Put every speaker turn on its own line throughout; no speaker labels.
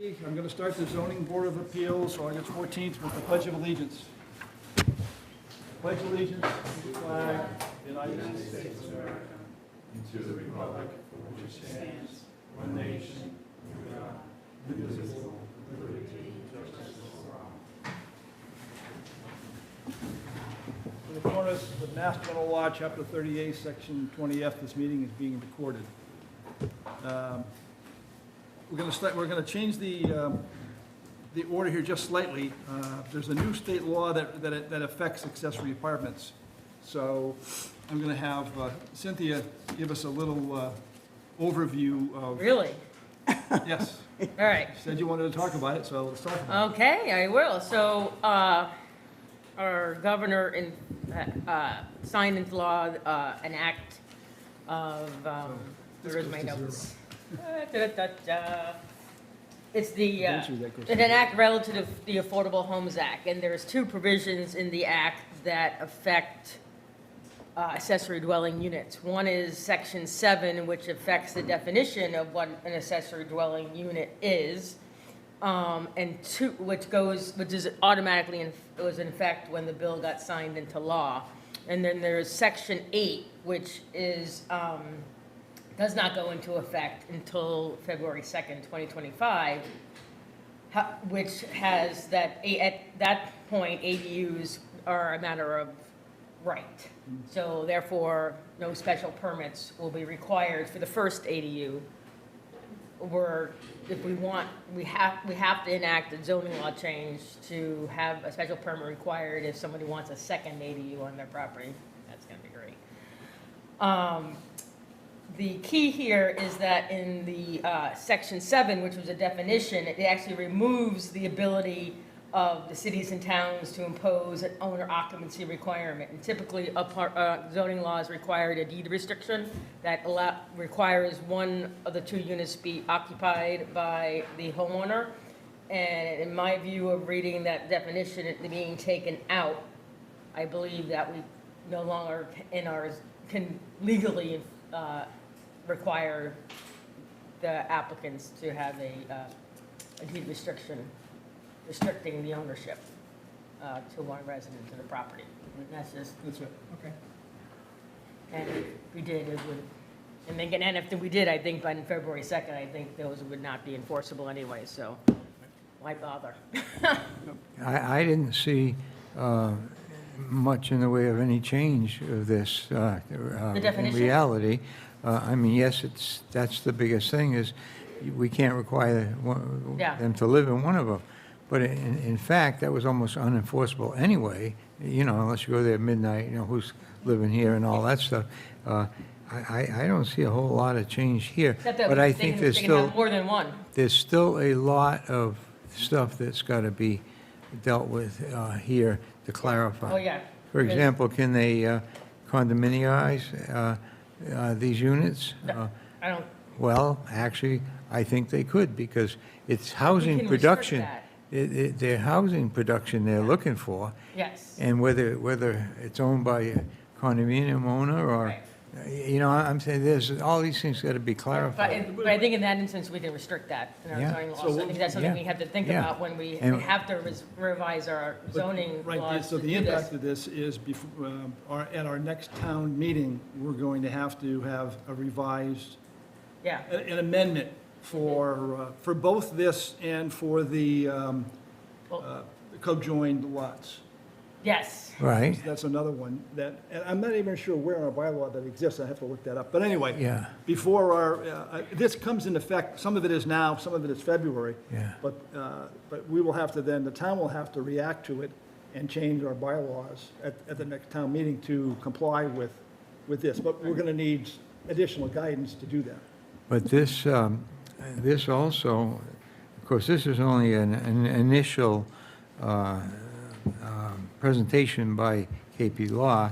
I'm going to start the zoning board of appeals, August 14th, with the Pledge of Allegiance. Pledge allegiance to the flag of the United States of America and to the republic for which it stands, one nation, under God, indivisible, with liberty and justice for all. In accordance with Mass General Law, Chapter 38, Section 20F, this meeting is being recorded. We're going to change the order here just slightly. There's a new state law that affects accessory apartments. So I'm going to have Cynthia give us a little overview of.
Really?
Yes.
All right.
You said you wanted to talk about it, so let's talk about it.
Okay, I will. So, our governor signed into law an act of, where is my notes? It's the, an act relative to the Affordable Homes Act, and there's two provisions in the act that affect accessory dwelling units. One is Section 7, which affects the definition of what an accessory dwelling unit is, and two, which is automatically was in effect when the bill got signed into law. And then there's Section 8, which is does not go into effect until February 2nd, 2025, which has that, at that point, ADUs are a matter of right. So therefore, no special permits will be required for the first ADU. If we want, we have to enact a zoning law change to have a special permit required if somebody wants a second ADU on their property. That's gonna be great. The key here is that in the Section 7, which was a definition, it actually removes the ability of the cities and towns to impose an owner occupancy requirement. And typically, zoning laws required a deed restriction that requires one of the two units be occupied by the homeowner. And in my view of reading that definition, it being taken out, I believe that we no longer can legally require the applicants to have a deed restriction restricting the ownership to one resident of the property. And that's
That's it, okay.
and if we did, it would, and if we did, I think by February 2nd, I think those would not be enforceable anyway, so why bother?
I didn't see much in the way of any change of this in
definition?
reality. I mean, yes, that's the biggest thing is we can't require
Yeah.
them to live in one of them. But in fact, that was almost unenforceable anyway, unless you go there at midnight, who's living here and all that stuff. I don't see a whole lot of change here.
Except that
But I think
they can have more than one.
there's still a lot of stuff that's got to be dealt with here to clarify.
Oh, yeah.
For example, can they condominialize these units?
No, I don't,
Well, actually, I think they could, because it's housing
can restrict
production.
that.
They're housing production they're looking for,
yes.
and whether it's owned by a condominium owner or,
Right.
I'm saying there's, all these things got to be clarified.
But I think in that instance, we can restrict that in our
Yeah.
zoning laws.
So
I think that's something
yeah.
we have to think
Yeah.
about when we
And-
have to revise our
But-
zoning
Right,
laws
so
to
the
do
impact
this.
of this is, at our next town meeting, we're going to have a revised,
Yeah,
an amendment for both this and for the co-joined lots.
yes.
Right,
That's another one that, and I'm not even sure where in our bylaw that exists, I have to look that up. But anyway.
Yeah.
Before this comes into effect, some of it is now, some of it is February.
Yeah.
But we will have to then, the town will have to react to it and change our bylaws at the next town meeting to comply with this. But we're going to need additional guidance to do that.
but this also, of course, this is only an initial presentation by KP Law.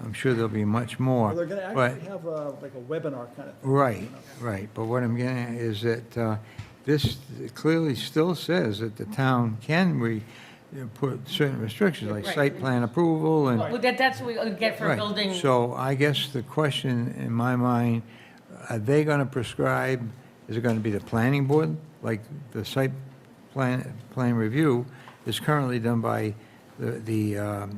I'm sure there'll be much more.
Well, they're going to
but-
actually have like a webinar kind of thing.
Right. But what I'm getting at is that this clearly still says that the town can put certain restrictions, like
Right.
site plan approval and.
Well, that's what we get for
Right.
building.
So I guess the question in my mind, are they going to prescribe, is it going to be the planning board, like the site plan review is currently done by the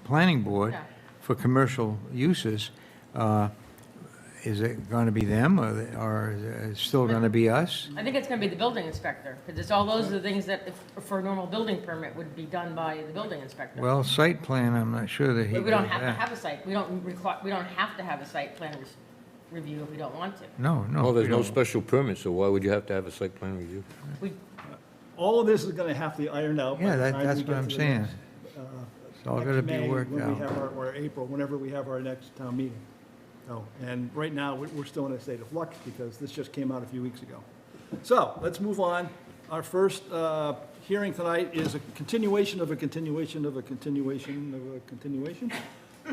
planning board
Yeah.
for commercial uses. Is it going to be them, or is it still going to be us?
I think it's gonna be the building inspector, because it's all those are the things that, for a normal building permit, would be done by the building inspector.
Well, site plan, I'm not sure that he
But we don't
does
have to
that.
have a site, we don't have to have a site plan review if we don't want to.
No.
Well, there's
we
no
don't.
special permit, so why would you have to have a site plan review?
We,
All of this is gonna have to be ironed out. by
Yeah,
the time
that's
we
what
get
I'm
to the
saying.
next,
It's all
next
got to be
May,
worked
when we
out.
have or April, whenever we have our next town meeting. So, and right now, we're still in a state of flux because this just came out a few weeks ago. So, let's move on. Our first hearing tonight is a continuation of a continuation of a continuation of a continuation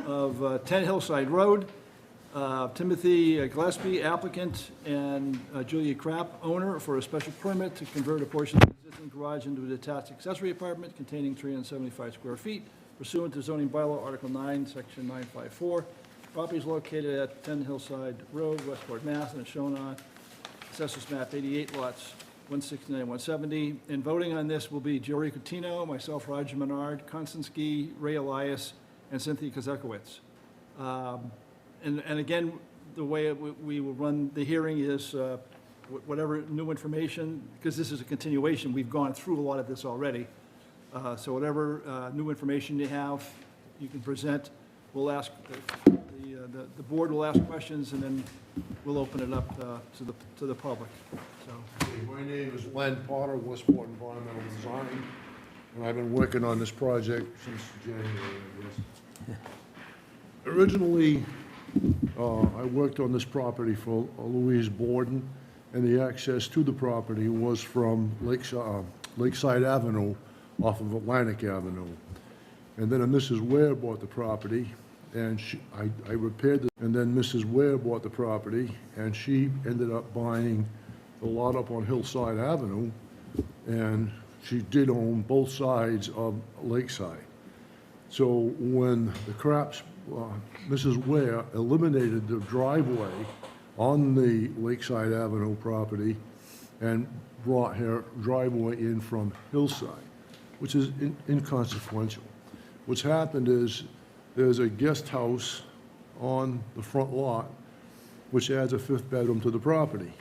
of 10 Hillside Road. Timothy Gillespie, applicant, and Julia Krapp, owner, for a special permit to convert a portion of the existing garage into a detached accessory apartment containing 375 square feet pursuant to zoning bylaw Article 9, Section 954. Property is located at 10 Hillside Road, Westport, Mass., and it's shown on Assessors Map 88, lots 169 and 170. And voting on this will be Joey Coutinho, myself, Roger Menard, Constance Gee, Ray Elias, and Cynthia Kozekowitz. And again, the way we will run the hearing is whatever new information, because this is a continuation, we've gone through a lot of this already. So whatever new information you have, you can present. We'll ask, the board will ask questions, and then we'll open it up to the public. So,
My name is Len Potter, Westport Environmental Design, and I've been working on this project since January, I guess. Originally, I worked on this property for Louise Borden, and the access to the property was from Lakeside Avenue off of Atlantic Avenue. And then Mrs. Ware bought the property, and I repaired it. And then Mrs. Ware bought the property, and she ended up buying the lot up on Hillside Avenue, and she did own both sides of Lakeside. So when the Krapps, Mrs. Ware eliminated the driveway on the Lakeside Avenue property and brought her driveway in from Hillside, which is inconsequential. What's happened is there's a guest house on the front lot, which adds a fifth bedroom to the property.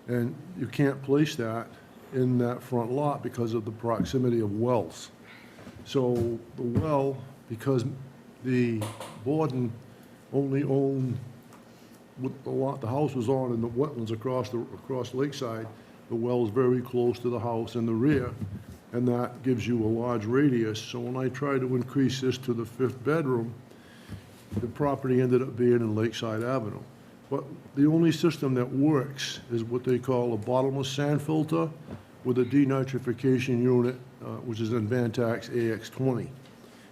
And you can't place that in that front lot because of the proximity of wells. So the well, because the Borden only owned what the lot the house was on in the wetlands across Lakeside, the well is very close to the house in the rear, and that gives you a large radius. So when I tried to increase this to the fifth bedroom, the property ended up being in Lakeside Avenue. But the only system that works is what they call a bottomless sand filter with a denitrification unit, which is in Vantax AX20.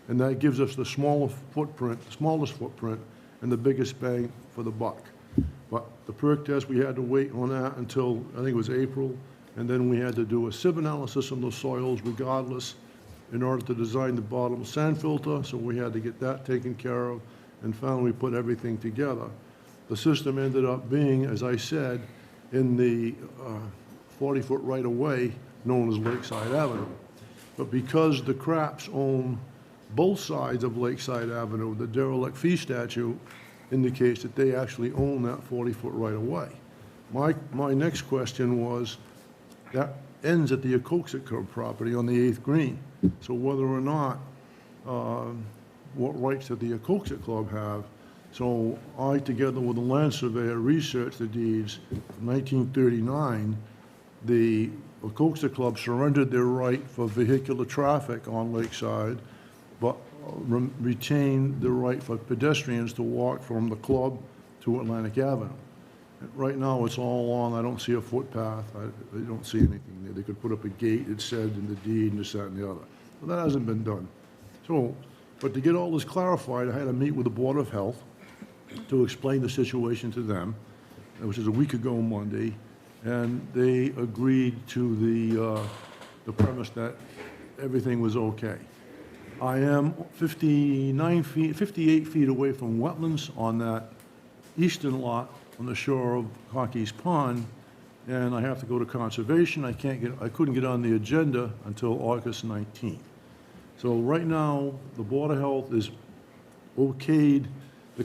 And that gives us the smallest footprint, and the biggest bang for the buck. But the perk test, we had to wait on that until, I think it was April, and then we had to do a sieve analysis on the soils regardless in order to design the bottom sand filter, so we had to get that taken care of, and finally we put everything together. The system ended up being, as I said, in the 40-foot right-of-way known as Lakeside Avenue. But because the Krapps own both sides of Lakeside Avenue, the derelict fee statute indicates that they actually own that 40-foot right-of-way. My next question was, that ends at the Akoksik Club property on the 8th green. So whether or not, what rights did the Akoksik Club have? So I, together with the land surveyor, researched the deeds. In 1939, the Akoksik Club surrendered their right for vehicular traffic on Lakeside, but retained the right for pedestrians to walk from the club to Atlantic Avenue. Right now, it's all along, I don't see a footpath, I don't see anything there. They could put up a gate, it said in the deed, and this, that, and the other. But that hasn't been done. So, but to get all this clarified, I had to meet with the Board of Health to explain the situation to them, which is a week ago Monday, and they agreed to the premise that everything was okay. I am 58 feet away from wetlands on that eastern lot on the shore of Hawkeys Pond, and I have to go to conservation. I couldn't get on the agenda until August 19th. So right now, the Board of Health is okayed the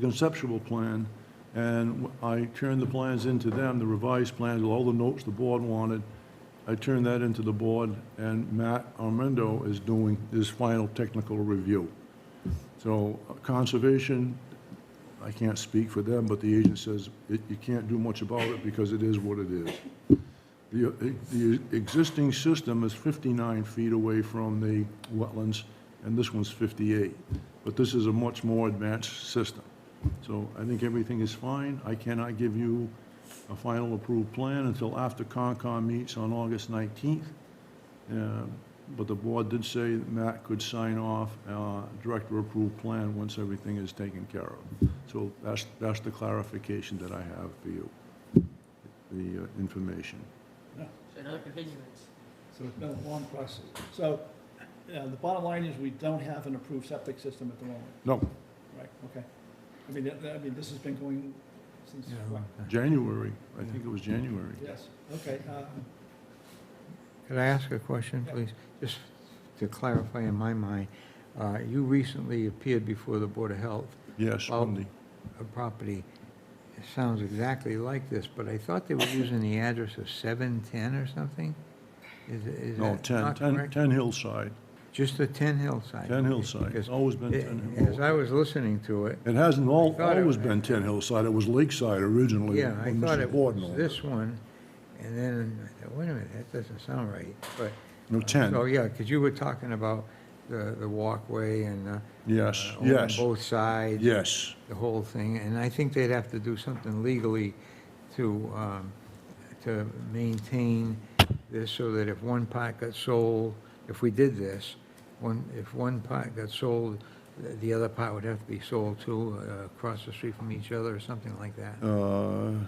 conceptual plan, and I turned the plans into them, the revised plans, with all the notes the board wanted. I turned that into the board, and Matt Armendo is doing his final technical review. So conservation, I can't speak for them, but the agent says you can't do much about it because it is what it is. The existing system is 59 feet away from the wetlands, and this one's 58. But this is a much more advanced system. So I think everything is fine. I cannot give you a final approved plan until after Concom meets on August 19th. But the board did say that Matt could sign off director approved plan once everything is taken care of. So that's the clarification that I have for you, the information.
Yeah.
So another continuance.
So it's been a long process. So the bottom line is we don't have an approved septic system at the moment,
No,
right? Okay. I mean, this has been going since,
Yeah,
what?
January, I think it was January.
Yes, okay.
Could I ask a question,
Yeah.
please? Just to clarify in my mind, you recently appeared before the Board of Health.
Yes,
Well,
on the,
A property, it sounds exactly like this, but I thought they were using the address of 710 or something? Is
no,
that
10,
not
10,
correct?
10 Hillside,
Just the 10 Hillside?
10 Hillside.
Because
It's always been 10
As
Hillside.
I was listening to it,
It hasn't
I thought it
always
was-
been 10 Hillside, it was Lakeside originally.
yeah, I
when
thought
Mr.
it
Borden
was
owned it.
this one, and then, I thought, wait a minute, that doesn't sound right, but.
No, 10.
So, yeah, because you were talking about the walkway and
Yes,
on
yes,
both sides.
yes.
The whole thing, and I think they'd have to do something legally to maintain this so that if one part got sold, if we did this, if one part got sold, the other part would have to be sold too, across the street from each other or something like that.
No,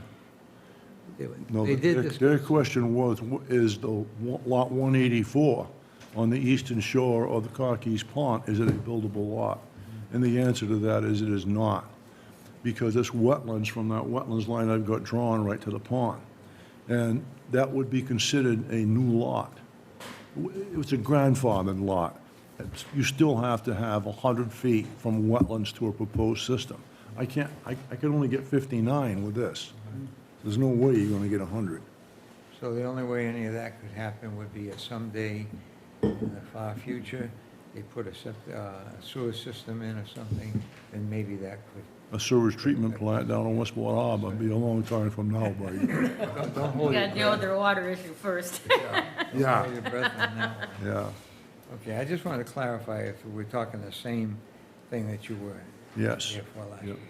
They did this.
their question was, is the lot 184 on the eastern shore of the Cockies Pond, is it a buildable lot? And the answer to that is it is not, because it's wetlands, from that wetlands line I've got drawn right to the pond. And that would be considered a new lot. It's a grandfathered lot. You still have to have 100 feet from wetlands to a proposed system. I can only get 59 with this. There's no way you're gonna get 100.
So the only way any of that could happen would be someday in the far future, they put a sewer system in or something, and maybe that could.
A sewage treatment plant down in Westport Harbor, be a long time from now, buddy.
Don't
You
hold your
gotta deal with
breath.
their water issue first.
Don't hold your breath on that one.
Yeah,
Okay, I just wanted to clarify if we're talking the same thing that you were
yes.
here for last
Yep.
week.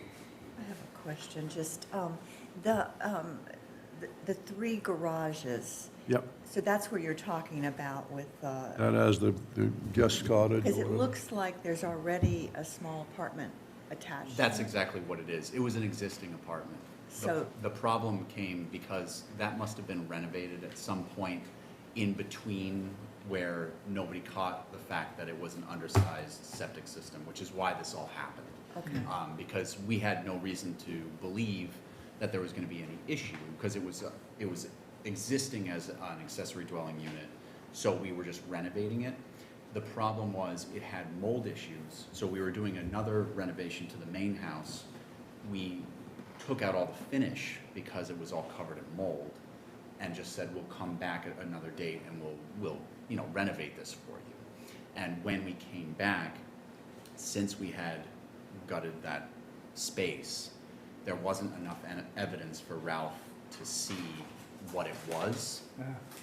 I have a question, just, the, the three garages,
Yep,
so that's where you're talking about with,
that has the guest cottage.
because
or
it
whatever.
looks like there's already a small apartment attached.
That's exactly what it is. It was an existing apartment.
So-
The problem came because that must have been renovated at some point in between where nobody caught the fact that it was an undersized septic system, which is why this all happened.
Okay.
Because we had no reason to believe that there was gonna be any issue, because it was existing as an accessory dwelling unit, so we were just renovating it. The problem was it had mold issues, so we were doing another renovation to the main house. We took out all the finish because it was all covered in mold, and just said, we'll come back at another date and we'll renovate this for you. And when we came back, since we had gutted that space, there wasn't enough evidence for Ralph to see what it was.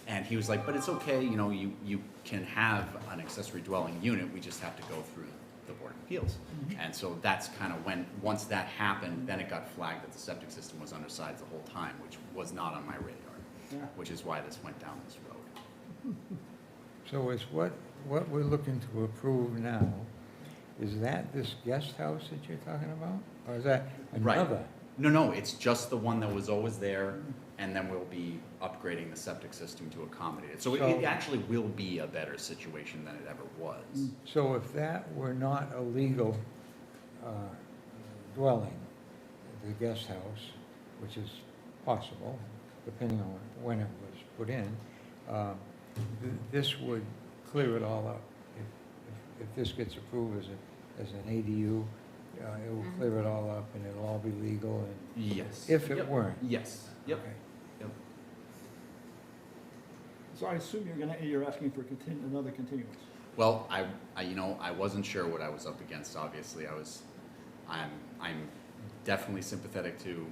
And he was like, but it's okay, you can have an accessory dwelling unit, we just have to go through the Board of Appeals. And so that's kind of when, once that happened, then it got flagged that the septic system was undersized the whole time, which was not on my radar, which is why this went down this road.
So is what we're looking to approve now, is that this guest house that you're talking about? Or is that
Right.
another?
No, it's just the one that was always there, and then we'll be upgrading the septic system to accommodate it. So
So-
it actually will be a better situation than it ever was.
So if that were not a legal dwelling, the guest house, which is possible, depending on when it was put in, this would clear it all up. If this gets approved as an ADU, it will clear it all up and it'll all be legal and
Yes.
if it
Yep.
weren't.
Yes, yep.
Okay.
So I assume you're asking for another continuance.
Well, you know, I wasn't sure what I was up against, obviously. I'm definitely sympathetic to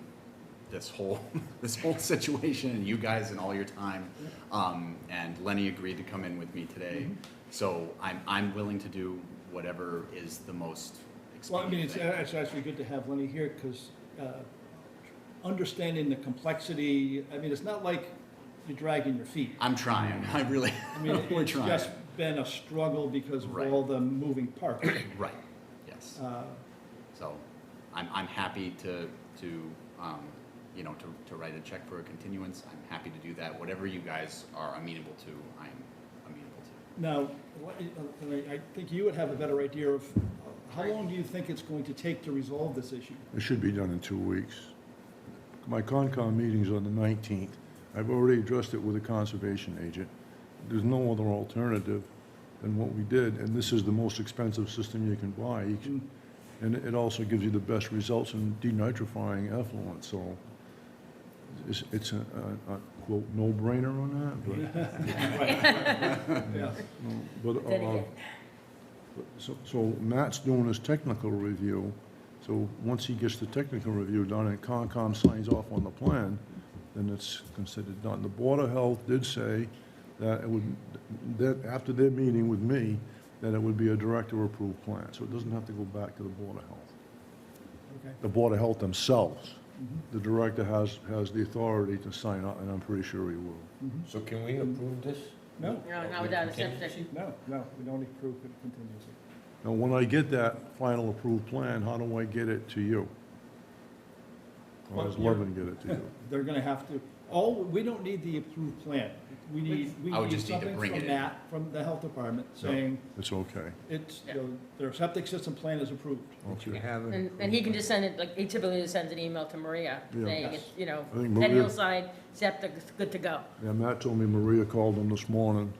this whole, this whole situation and you guys and all your time. And Lenny agreed to come in with me today. So I'm willing to do whatever is the most
Well, I mean,
expedient thing.
it's actually good to have Lenny here, because understanding the complexity, I mean, it's not like you're dragging your feet.
I'm trying, I really,
I mean,
we're
it's
trying.
just been a struggle because of
Right.
all the moving parts.
Right, yes.
Uh,
So I'm happy to, you know, to write a check for a continuance. I'm happy to do that. Whatever you guys are amenable to, I'm amenable to.
Now, I think you would have a better idea of how long do you think it's going to take to resolve this issue?
It should be done in 2 weeks. My Concom meeting's on the 19th. I've already addressed it with a conservation agent. There's no other alternative than what we did, and this is the most expensive system you can buy. And it also gives you the best results in denitrifying effluent, so it's a quote, no-brainer on that, but.
Yeah.
But,
Then again,
so Matt's doing his technical review, so once he gets the technical review done and Concom signs off on the plan, then it's considered done. The Board of Health did say that it would, that after their meeting with me, that it would be a director-approved plan, so it doesn't have to go back to the Board of Health.
Okay.
The Board of Health themselves, the director has the authority to sign up, and I'm pretty sure he will.
So can we approve this?
No,
no, not without a septic.
no, we don't approve it continuously.
Now, when I get that final approved plan, how do I get it to you? Or does
Well, you're-
Levin get it to you?
They're gonna have to, we don't need the approved plan. We need
I would just need to
something
bring
from
it in.
Matt, from the health department, saying
It's okay.
it's, their septic system plan is approved.
That you
Okay.
have
And he can just send it, like, he typically just sends an email to Maria
Yeah.
saying,
Yes.
it's, you know,
I think
Penn
Maria-
Hillside, septic, is good to go.
Yeah, Matt told me Maria called him this morning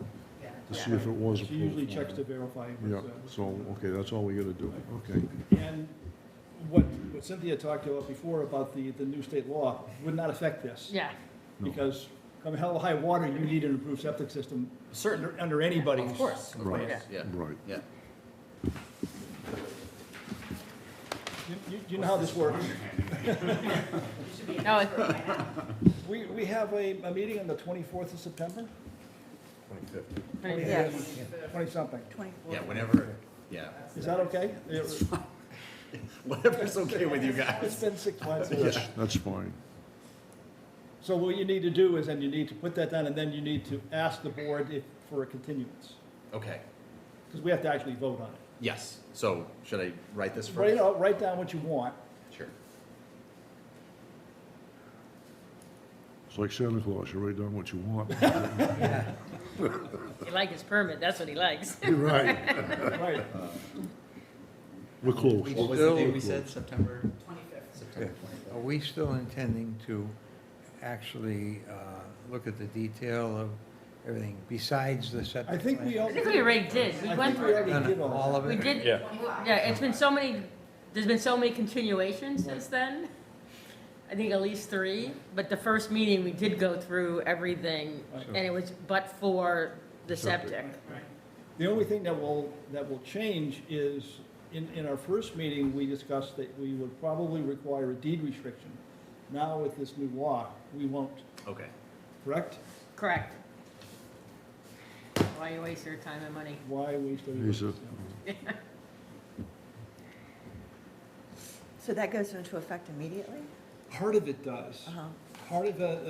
to see if it was
She
approved.
usually checks to verify.
Yeah,
what's,
so, okay, that's all we gotta do, okay.
And what Cynthia talked about before about the new state law would not affect this.
Yeah,
No.
Because come hell or high water, you need an approved septic system
Certain,
under anybody's.
of course.
Right.
Yeah.
yeah,
Right.
yeah.
You know how this works.
No,
We have a meeting on the 24th of September?
25th.
20-something.
24.
Yeah, whenever, yeah.
Is that okay?
Whatever's okay with you
It's
guys.
been 6 months.
That's fine.
So what you need to do is, then you need to put that down, and then you need to ask the board for a continuance,
Okay,
because we have to actually vote on it.
yes. So should I write this
Write
first?
write down what you want.
Sure.
It's like Santa Claus, you write down what you want.
you like his permit, that's what he likes.
You're right.
Right.
We're close.
What was the date we said, September?
Yeah. Are we still intending to actually look at the detail of everything besides the septic
I think
plan?
we all.
I think we already did, we
I
went
think we
through,
already did all
All
that.
of
we
it?
did,
Yeah.
yeah, it's been so many, there's been so many continuations since then. I think at least 3, but the first meeting, we did go through everything, and it was but for the septic.
The only thing that will change is, in our first meeting, we discussed that we would probably require a deed restriction. Now with this new law, we won't,
Okay.
correct?
Correct. Why you waste your time and money?
Why waste our
He's a-
So that goes into effect immediately?
Part of it does.
Uh-huh.
Part of it,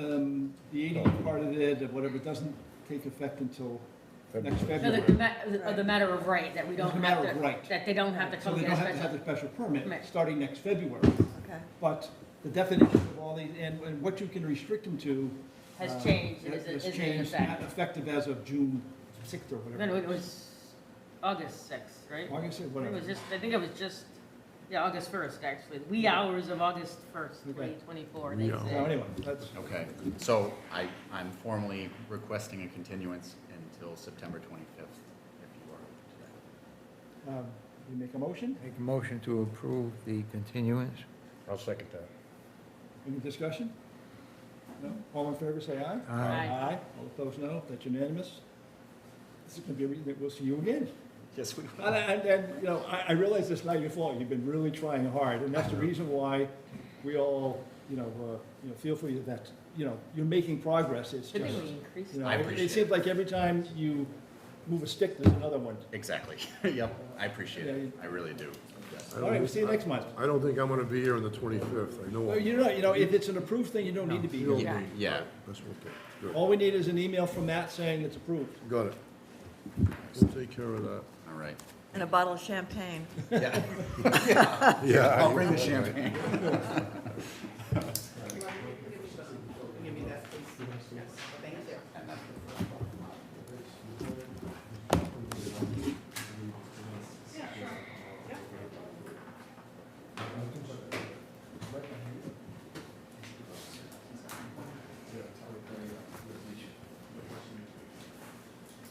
the ADU part of it, whatever, doesn't take effect until next
No,
February.
the matter of right, that we don't
It's a
have
matter of
to,
right.
that they don't have to
So
come
they
get a
don't have to have
special.
the special permit,
Permit.
starting next February.
Okay.
But the definition of all these, and what you can restrict them to.
Has changed, and
has
is in
changed,
effect.
Effective as of June 6th or
Then
whatever.
it was August 6th, right?
August,
It
whatever.
was just, I think it was just Yeah, August 1st, actually. Wee hours of August 1st, 2024, they
Yeah.
So
say.
anyway, that's,
Okay, so I'm formally requesting a continuance until September 25th, if you are open to that.
you make a motion?
Make a motion to approve the continuance.
I'll second that.
Any discussion? No? All in favor, say aye.
Aye.
Aye. All opposed, no. That's unanimous. This is gonna be, we'll see you again.
Yes, we
And, you know, I realize it's not your fault. You've been really trying hard, and that's the reason why we all, feel for you that, you're making progress. It's
Should
just,
we increase?
you know,
I appreciate
it seems like every time you move a stick, there's another one.
Exactly. Yep, I appreciate
Yeah,
it. I really do. Yes.
All right, we'll see you next month.
I don't think I'm gonna be here on the 25th, I know.
Well, if it's an approved thing, you don't need to be
You don't
here.
need-
Yeah.
That's okay, good.
All we need is an email from Matt saying it's approved.
Got it. We'll take care of that.
All right.
And a bottle of champagne.
Yeah,
Yeah.
I'll bring the champagne.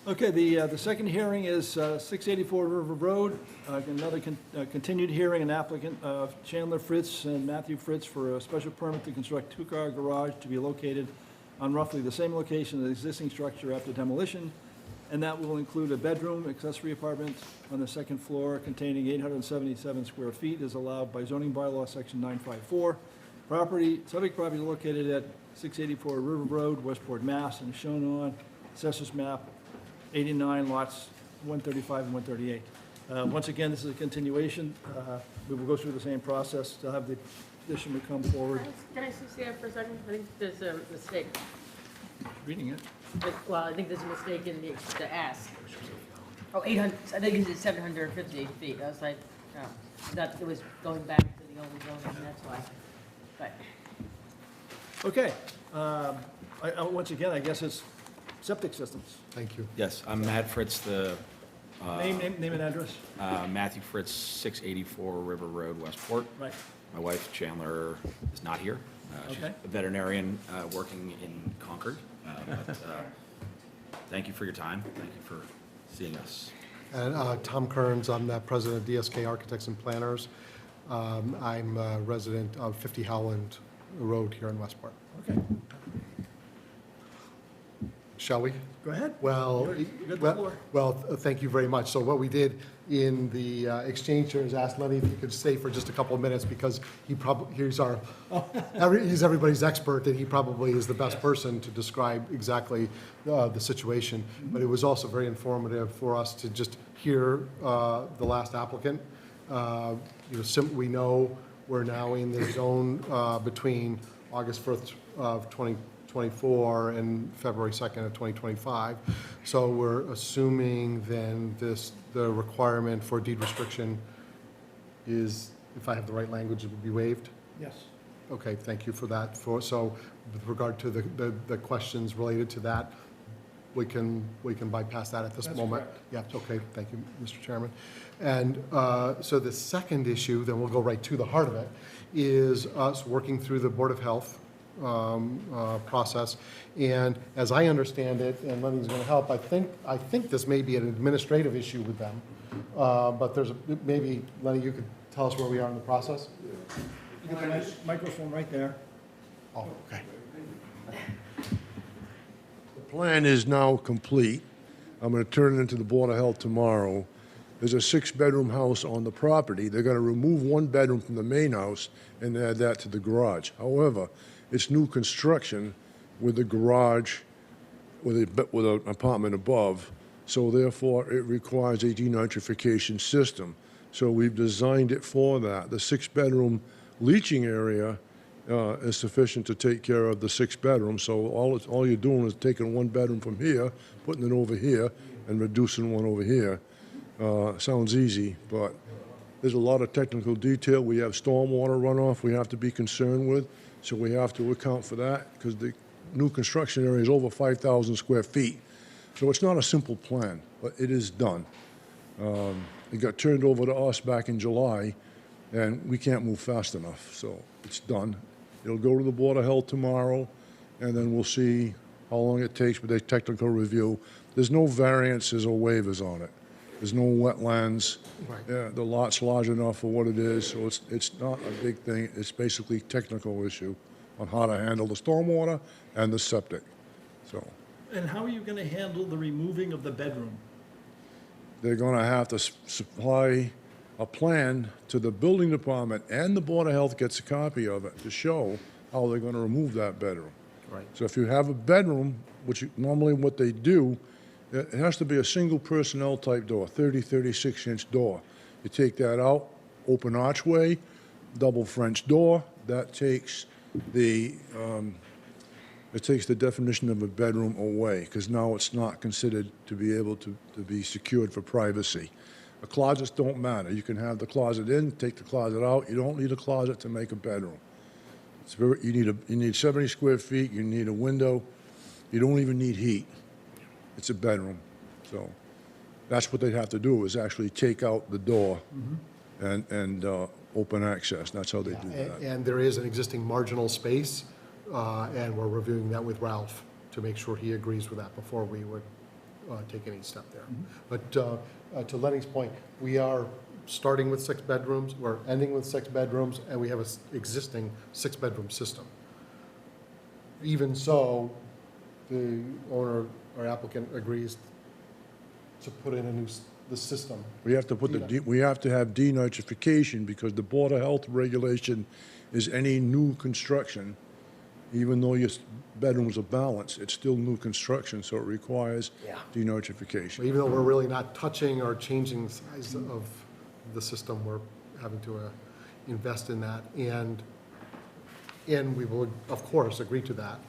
Okay, the second hearing is 684 River Road, another continued hearing, an applicant, Chandler Fritz and Matthew Fritz, for a special permit to construct two-car garage to be located on roughly the same location as the existing structure after demolition, and that will include a bedroom, accessory apartment on the second floor containing 877 square feet as allowed by zoning bylaw section 954. Subject property located at 684 River Road, Westport, Mass., and is shown on Assessor's Map 89 lots 135 and 138. Once again, this is a continuation. We will go through the same process to have the petitioner come forward.
Can I see that for a second? I think there's a mistake.
Reading it.
Well, I think there's a mistake in the ask. Oh, 800, I think it's 758 feet. I was like, oh, I thought it was going back to the old zoning, that's why. But,
Okay. Once again, I guess it's septic systems.
Thank you.
Yes, I'm Matt Fritz, the
Name and address.
Matthew Fritz, 684 River Road, Westport.
Right.
My wife Chandler is not here. She's
Okay.
a veterinarian working in Concord. Thank you for your time. Thank you for seeing us.
And Tom Kearns, I'm the president of DSK Architects and Planners. I'm a resident of 50 Howland Road here in Westport.
Okay.
Shall we?
Go ahead.
Well,
You got the floor.
thank you very much. So what we did in the exchange here is ask Lenny if he could stay for just a couple of minutes because he's everybody's expert and he probably is the best person to describe exactly the situation. But it was also very informative for us to just hear the last applicant. We know we're now in the zone between August 1st of 2024 and February 2nd of 2025. So we're assuming then the requirement for deed restriction is, if I have the right language, it would be waived?
Yes.
Okay, thank you for that. So with regard to the questions related to that, we can bypass that at this
That's
moment.
correct.
Yeah, okay, thank you, Mr. Chairman. And so the second issue, then we'll go right to the heart of it, is us working through the Board of Health process. And as I understand it, and Lenny's going to help, I think this may be an administrative issue with them. But maybe, Lenny, you could tell us where we are in the process?
You got the microphone right there.
Oh, okay.
The plan is now complete. I'm gonna turn it into the Board of Health tomorrow. There's a 6-bedroom house on the property. They're gonna remove 1 bedroom from the main house and add that to the garage. However, it's new construction with the garage, with an apartment above, so therefore it requires a denitrification system. So we've designed it for that. The 6-bedroom leaching area is sufficient to take care of the 6 bedrooms. So all you're doing is taking 1 bedroom from here, putting it over here, and reducing 1 over here. Sounds easy, but there's a lot of technical detail. We have stormwater runoff we have to be concerned with, so we have to account for that because the new construction area is over 5,000 square feet. So it's not a simple plan, but it is done. It got turned over to us back in July, and we can't move fast enough, so it's done. It'll go to the Board of Health tomorrow, and then we'll see how long it takes with a technical review. There's no variances or waivers on it. There's no wetlands.
Right.
Yeah, the lot's large enough for what it is, so it's not a big thing. It's basically technical issue on how to handle the stormwater and the septic, so.
And how are you gonna handle the removing of the bedroom?
They're gonna have to supply a plan to the building department, and the Board of Health gets a copy of it to show how they're gonna remove that bedroom.
Right.
So if you have a bedroom, which normally what they do, it has to be a single personnel type door, 36-inch door. You take that out, open archway, double French door, that takes the definition of a bedroom away, because now it's not considered to be able to be secured for privacy. The closets don't matter. You can have the closet in, take the closet out. You don't need a closet to make a bedroom. You need 70 square feet, you need a window, you don't even need heat. It's a bedroom. So that's what they'd have to do, is actually take out the door and open access. That's how they do that.
And there is an existing marginal space, and we're reviewing that with Ralph to make sure he agrees with that before we would take any step there. But to Lenny's point, we are starting with 6 bedrooms, we're ending with 6 bedrooms, and we have an existing 6-bedroom system. Even so, the owner or applicant agrees to put in the system.
We have to we have to have denitrification, because the Board of Health regulation is any new construction, even though your bedrooms are balanced, it's still new construction, so it requires denitrification.
So even though we're really not touching or changing the size of the system, we're having to invest in that, and we will, of course, agree to that.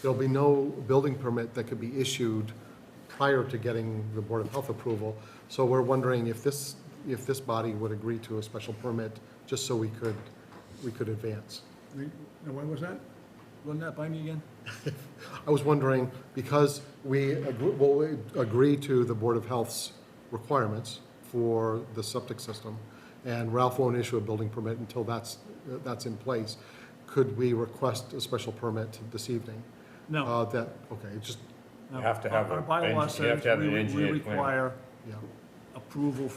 There'll be no building permit that could be issued prior to getting the Board of Health approval. So we're wondering if this body would agree to a special permit, just so we could advance.
Now, when was that? Run that by me again?
I was wondering, because we'll agree to the Board of Health's requirements for the septic system, and Ralph won't issue a building permit until that's in place, could we request a special permit this evening?
No.
Okay, just,
No.
You have to have
Our
a-
bylaw
you have
says
to have an
we
engineered plan.
require
yeah,
approval,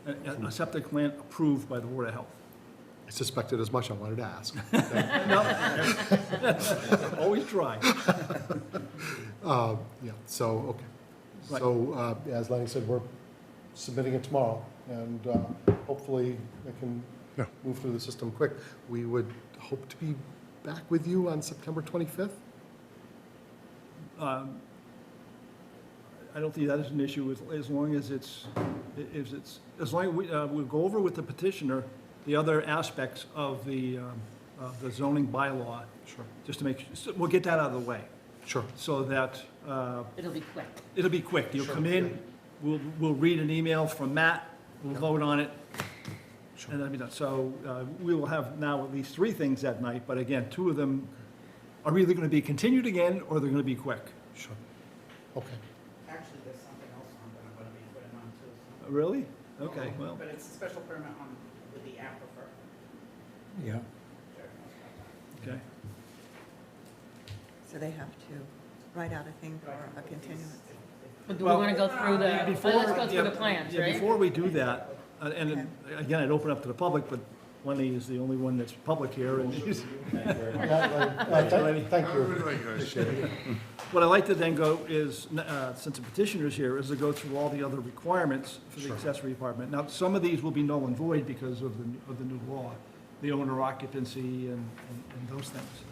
a septic plan approved by the Board of Health.
I suspected as much, I wanted to ask.
Always try.
Yeah, so, okay.
Right.
So, as Lenny said, we're submitting it tomorrow, and hopefully it can
Yeah.
move through the system quick. We would hope to be back with you on September 25th?
I don't think that is an issue as long as as long as we'll go over with the petitioner the other aspects of the zoning bylaw.
Sure.
Just to we'll get that out of the way,
Sure.
so that
It'll be quick.
it'll be quick. You'll come in, we'll read an email from Matt, we'll vote on it, and that'll be done. So we will have now at least 3 things that night, but again, 2 of them are either going to be continued again, or they're going to be quick.
Sure. Okay.
Actually, there's something else on that I'm gonna be putting on too.
Really? Okay, well,
But it's a special permit on, with the aquifer.
Yeah.
okay.
So they have to write out a thing for a continuance.
But do we want to go through the,
Before-
let's go through
yeah,
the plans,
yeah,
right?
Before we do that, and again, I'd open up to the public, but Lenny is the only one that's public here, and he's,
Thank you.
what I'd like to then go is, since the petitioner's here, is to go through all the other requirements for the accessory apartment. Now, some of these will be null and void because of the new law, the owner occupancy and those things.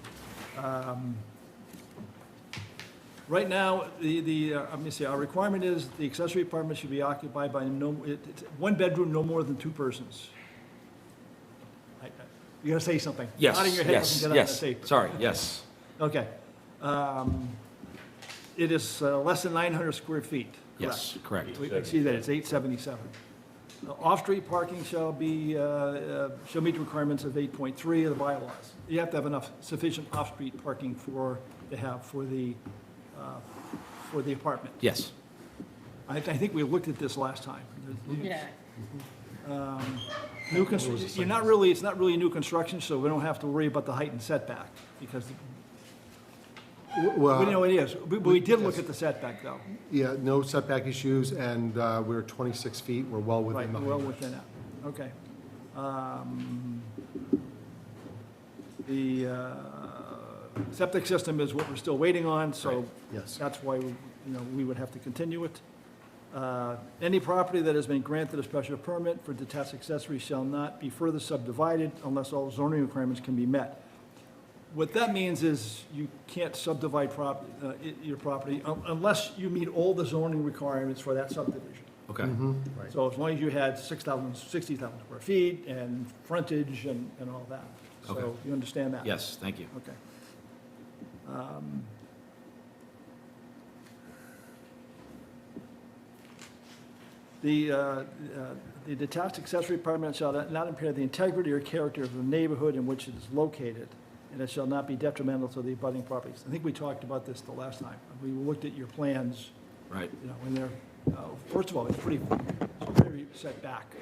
Right now, let me see, our requirement is the accessory apartment should be occupied by it's 1 bedroom, no more than 2 persons. You gotta say something.
Yes,
Nodding your head
yes,
doesn't get on the
yes.
tape.
Sorry, yes.
Okay. It is less than 900 square feet.
Yes, correct.
We see that, it's 877. Off-street parking shall meet the requirements of 8.3 of the bylaws. You have to have enough sufficient off-street parking for the apartment.
Yes.
I think we looked at this last time.
Yeah.
You're not really, it's not really new construction, so we don't have to worry about the height and setback, because we know
Well,
it is. We did look at the setback, though.
yeah, no setback issues, and we're 26 feet, we're well
Right,
within the
well
height.
within that, okay. The septic system is what we're still waiting on, so
Yes.
that's why, we would have to continue it. Any property that has been granted a special permit for detached accessory shall not be further subdivided unless all zoning requirements can be met. What that means is you can't subdivide your property unless you meet all the zoning requirements for that subdivision.
Okay.
So as long as you had 60,000 square feet and frontage and all that. So
Okay.
you understand that?
Yes, thank you.
Okay. The detached accessory apartment shall not impair the integrity or character of the neighborhood in which it is located, and it shall not be detrimental to the abutting properties. I think we talked about this the last time. We looked at your plans,
Right,
and they're, first of all, it's very set back.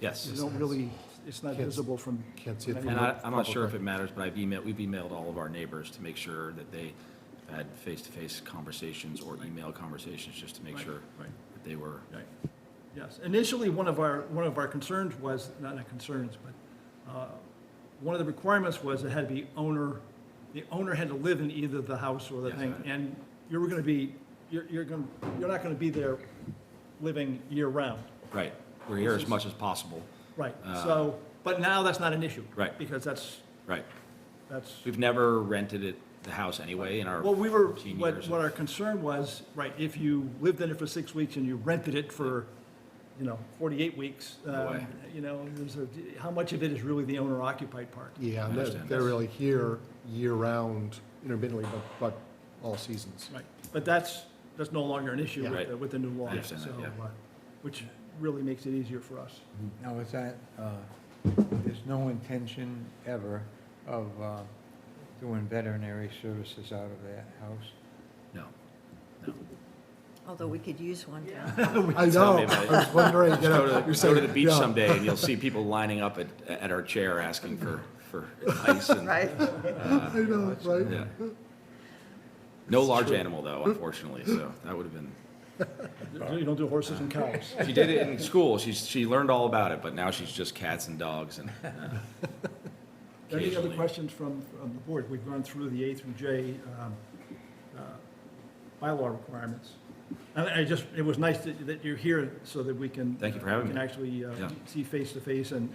yes.
You don't really, it's not
Can't-
visible from.
Can't see it from
And
the
I'm not sure if
public.
it matters, but we've emailed all of our neighbors to make sure that they had face-to-face conversations or email conversations, just to make
Right,
sure
right.
that they were,
Right. Yes, initially, one of our concerns was, not concerns, but one of the requirements was it had to be the owner had to live in either the house or the
Yes,
thing,
right.
and you're not gonna be there living year-round.
right, we're here as much as possible,
Right, so, but now that's not an issue.
Right.
Because that's,
right.
that's,
We've never rented the house anyway in our
well, we were,
14
what
years.
our concern was, right, if you lived in it for 6 weeks and you rented it for, 48 weeks,
way.
how much of it is really the owner-occupied part?
Yeah, and
understand.
they're really here year-round intermittently, but all seasons.
Right, but that's no longer an issue
Yeah.
with with the new law.
I understand that,
so,
yeah.
Which really makes it easier for us.
Now, is that, there's no intention ever of doing veterinary services out of that house?
No, no.
Although we could use one.
I
Tell
know,
me
I
about it.
was wondering, you know, you're
Go to
saying.
the beach
yeah.
someday and you'll see people lining up at our chair asking for ice and,
Right?
I know, right?
yeah. No large animal though, unfortunately, so that would have been,
You don't do horses and cows.
she did it in school, she learned all about it, but now she's just cats and dogs and,
Any other
occasionally.
questions from the board? We've gone through the A through J bylaw requirements. And it was nice that you're here so that we can.
Thank you for having
we can
me.
actually
Yeah.
see face to face and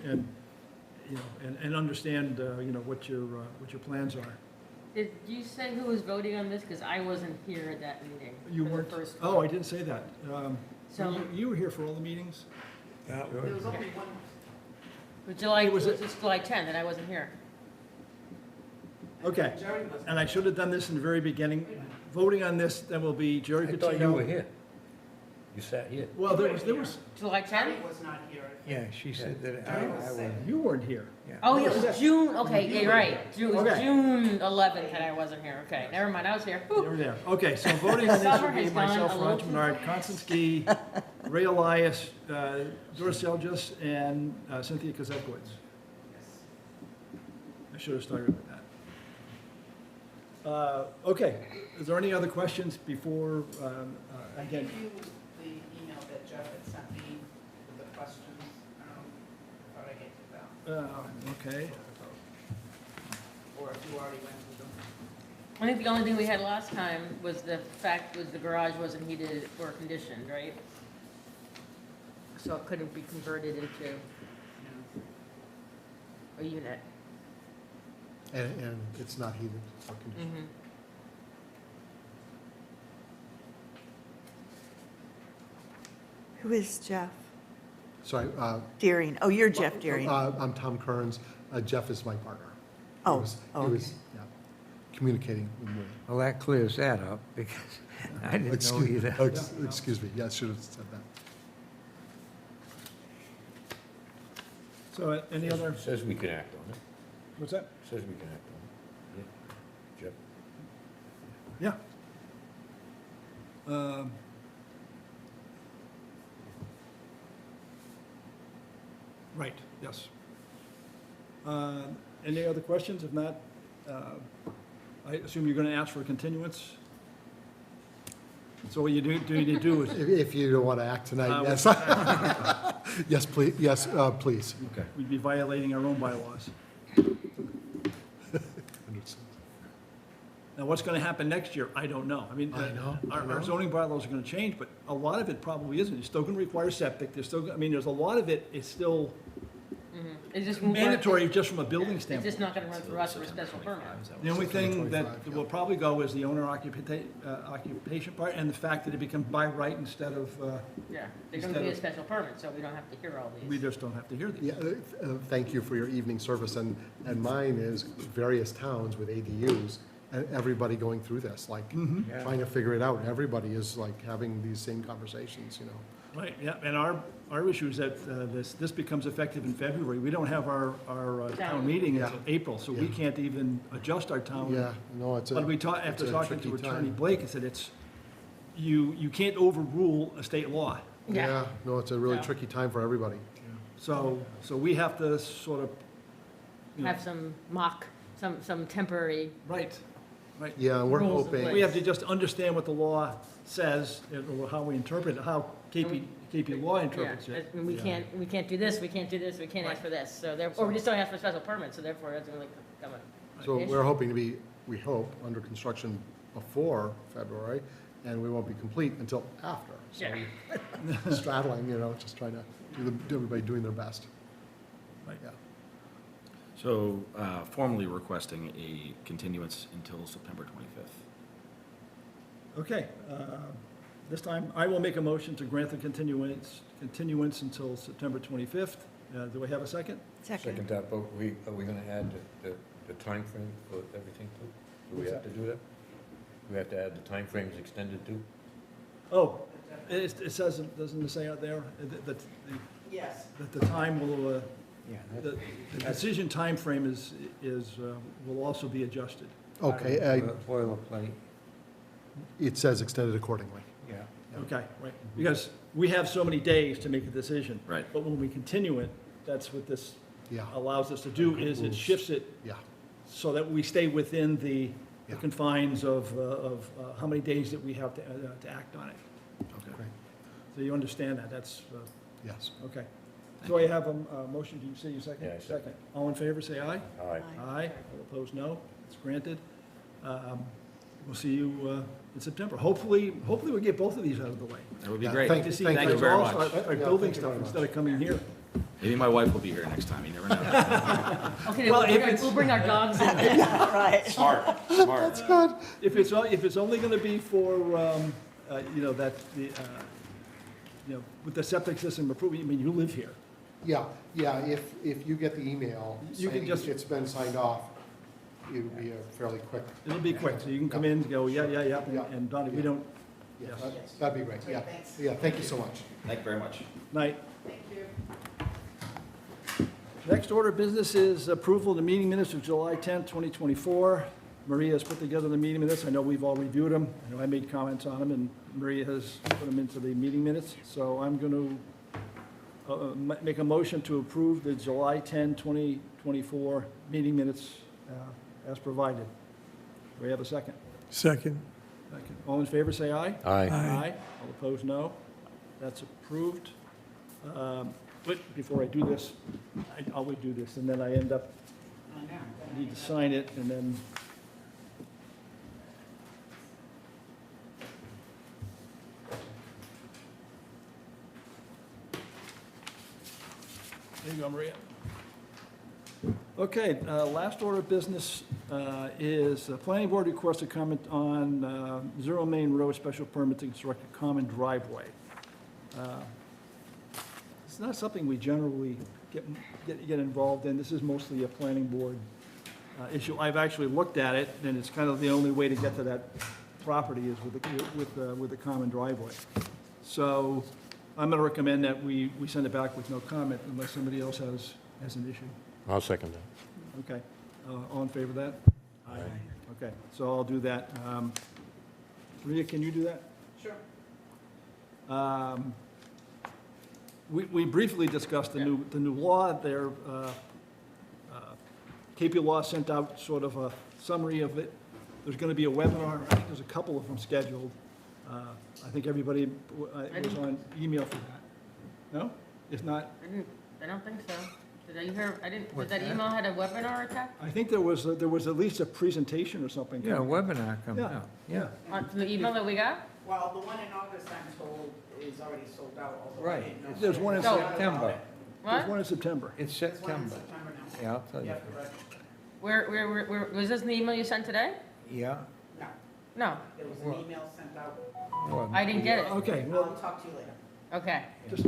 understand, what your plans are.
Did you say who was voting on this? Because I wasn't here at that meeting.
You
for the
weren't,
first
oh, I
one.
didn't say that.
So-
You were here for all the meetings?
There was only one,
But July,
It was
it was July 10th, and I wasn't here.
Okay,
Jerry was.
and I should have done this in the very beginning. Voting on this, then will be Jerry
I
Patino.
thought you were here. You sat here.
Well, there was,
July 10th?
Jerry was not here.
Yeah, she said that I was,
you weren't here.
yeah.
Oh, yeah, it was June, okay, yeah, you're right. It was
Okay.
June 11th and I wasn't here. Okay, never mind, I was here.
You were there. Okay, so voting on this
Summer
would be
has gone
myself,
a
Ron
little
Menard, Constance Gee, Ray Elias, Doris Selgis, and Cynthia Kazakowicz. I should have started with that. Okay, is there any other questions before,
I
again?
gave you the email that Jeff had sent me with the questions. Thought I gave you that,
Okay,
or if you already went with them.
I think the only thing we had last time was the garage wasn't heated or conditioned, right? So it couldn't be converted into a unit.
And it's not heated or conditioned.
Mhm.
Who is Jeff
Sorry,
Deering? Oh, you're Jeff Deering.
I'm Tom Kearns. Jeff is my partner. He
Oh,
was-
oh,
He was, yeah, communicating with me.
Well, that clears that up, because I didn't know
Excuse-
either.
Excuse me, yeah, I should have said that.
so any other,
Says we can act on it.
what's that?
Says we can act on it. Yeah. Jeff?
Yeah. Um, Right, yes. Any other questions? If not, I assume you're going to ask for a continuance? So what you do need to do is,
If you don't want to act tonight, yes. Yes, please, yes, please.
Okay.
we'd be violating our own bylaws. Now, what's going to happen next year, I don't know. I mean,
I know.
our zoning bylaws are going to change, but a lot of it probably isn't. It's still going to require septic, there's still, I mean, there's a lot of it is still
It's just won't work.
mandatory just from a building
It's
standpoint.
just not gonna run through us for a special permit.
The only thing that
25,
will probably go is the owner occupation part and the fact that it becomes by right instead of,
Yeah, they're gonna be a special permit, so we don't have to hear all
we
these.
just don't have to hear these.
Yeah, thank you for your evening service, and mine is various towns with ADUs, and everybody going through this, like, trying to figure it out. Everybody is like having these same conversations, you know.
Right, yeah, and our issue is that this becomes effective in February. We don't have our town meeting until April, so we
Yeah.
can't even adjust our town.
Yeah, no, it's a.
But we
it's
after
a
talking to
tricky
Attorney
time.
Blake, he said you can't overrule a state law.
Yeah, no, it's a really
Yeah.
tricky time for everybody.
So we have to sort of, you know,
Have some some temporary,
right.
Yeah, we're
Rules in
hoping.
place.
We have to just understand what the law says, or how we interpret it, how KP Law
yeah,
interprets it.
and we can't do this, we can't do this, we can't ask for this, so therefore, or we just don't ask for special permit, so therefore, it doesn't really come a.
So
issue.
we're hoping to be, we hope, under construction before February, and we won't be complete until after. So
Yeah.
straddling, you know, just trying to do everybody doing their best.
Right.
Yeah.
So formally requesting a continuance until September 25th.
Okay, this time, I will make a motion to grant the continuance until September 25th. Do I have a second?
Second that, but are we gonna add the timeframe for everything too? Do we have to do that? Do we have to add the timeframes extended too?
Oh, it says, doesn't it say out there that
Yes.
the time will,
Yeah.
the decision timeframe will also be adjusted?
Okay,
Boilerplate,
it says extended accordingly.
yeah.
Okay, right, because we have so many days to make a decision.
Right.
But when we continue it, that's what this
Yeah,
allows us to do, is it shifts it
yeah,
so that we stay within the
Yeah.
confines of how many days that we have to act on it.
Okay.
great,
So you understand that, that's,
yes.
okay. So I have a motion, do you say you second?
Yeah, I second.
All in favor, say aye.
All right.
Aye. All opposed, no. It's granted. We'll see you in September. Hopefully we'll get both of these out of the way.
That would be
Yeah,
great.
thank-
To see
thank
you
guys
very
also
much.
Our
Yeah,
building
thank you
stuff
very
instead of coming here.
Maybe my wife will be here next time, you never know.
Okay,
Well, if
we'll
it's-
bring our dogs in.
Right.
Smart, smart.
If it's only gonna be for, with the septic system approval, I mean, you live here.
Yeah, if you get the email
You can
saying
just-
it's been signed off, it would be a fairly quick.
It'll be quick, so you can come in and go, yeah,
Yeah.
and Donnie, we don't,
Yeah,
Yes.
that'd be great, yeah.
Thanks.
Yeah, thank you so much.
Thank you very much.
night.
Thank you.
Next order of business is approval of the meeting minutes of July 10th, 2024. Maria has put together the meeting minutes. I know we've all reviewed them. I know I made comments on them, and Maria has put them into the meeting minutes. So I'm going to make a motion to approve the July 10, 2024 meeting minutes as provided. Do we have a second?
Second.
Second. All in favor, say aye.
Aye.
Aye. All opposed, no. That's approved. But before I do this, I always do this, and then I end up,
I know.
I need to sign it, and then... There you go, Maria. Okay, last order of business is the planning board requests a comment on Zero Main Road special permit to construct a common driveway. It's not something we generally get involved in. This is mostly a planning board issue. I've actually looked at it, and it's kind of the only way to get to that property is with the common driveway. So I'm going to recommend that we send it back with no comment unless somebody else has an issue.
I'll second that.
Okay, all in favor of that?
Aye.
Okay, so I'll do that. Maria, can you do that?
Sure.
we briefly discussed the new law there. KP Law sent out sort of a summary of it. There's going to be a webinar, I think there's a couple of them scheduled. I think everybody was on email for that. No? If not,
I don't think so. Did I hear, did that email had a webinar attached?
I think there was at least a presentation or something.
Yeah, a webinar comes
Yeah.
out, yeah.
On the email that we got?
Well, the one in August, I'm told, is already sold out, although I
Right.
didn't know.
There's one in
So-
September.
There's
What?
one in September.
It's
There's one in
September.
September now.
Yeah, I'll tell you.
Yep, right.
Where, was this an email you sent today?
Yeah.
No,
No,
it was an email sent out.
well,
I didn't get it.
Okay,
I'll
well,
talk to you later.
Okay,
just,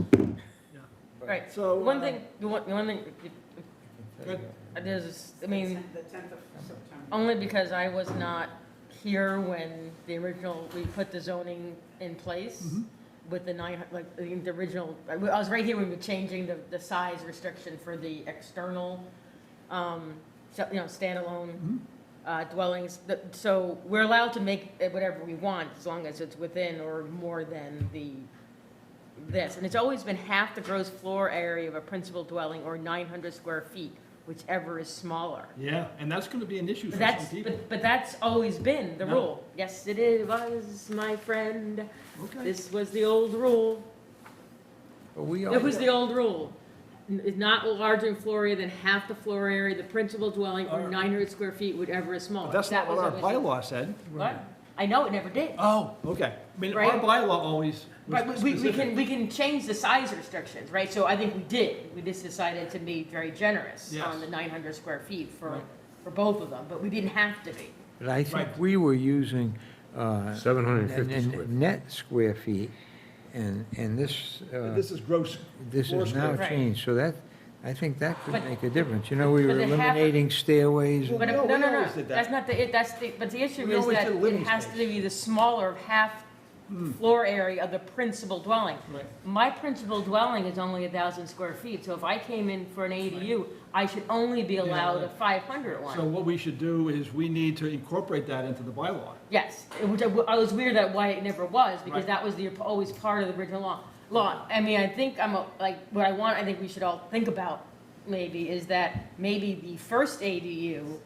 right.
so.
One thing, the one thing,
Good.
there's, I mean,
The 10th of September.
only because I was not here when the original, we put the zoning in place
Mhm.
with the the original, I was right here when we were changing the size restriction for the external, standalone dwellings. So we're allowed to make it whatever we want as long as it's within or more than this. And it's always been half the gross floor area of a principal dwelling or 900 square feet, whichever is smaller.
Yeah, and that's going to be an issue
But
for some
that's,
people.
but that's always been the
No.
rule. Yes, it was, my friend.
Okay.
This was the old rule.
But we
It was
all,
the old rule. Is not larger in floor area than half the floor area, of the principal dwelling, or
Alright.
900 square feet, whatever is smaller.
But that's
That
not what
was
our
always-
bylaw said.
What? I know, it never did.
Oh, okay. I mean, our
Right.
bylaw always
But
was
we
specific.
can change the size restrictions, right? So I think we did. We just decided to be very generous
Yes.
on the 900 square feet
Right.
for both of them, but we didn't have to be.
but I think
Right.
we were using,
750
n-
square.
net square feet, and this,
This is gross.
this
floor
is now
square.
changed, so that, I think that could
But-
make a difference. You know, we
but
were
they have-
eliminating stairways, and-
But,
No,
no,
we
no, no,
always did that.
that's not but the issue
We
is
always
that
did
it
living
has to
space.
be the smaller of half floor area of the principal dwelling.
Right.
My principal dwelling is only 1,000 square feet, so if I came in for an ADU, I should only be allowed a 500
So
one.
what we should do is we need to incorporate that into the bylaw.
Yes, which I was weird that why it never was, because
Right.
that was always part of the original law. I mean, I think I think we should all think about maybe is that maybe the first ADU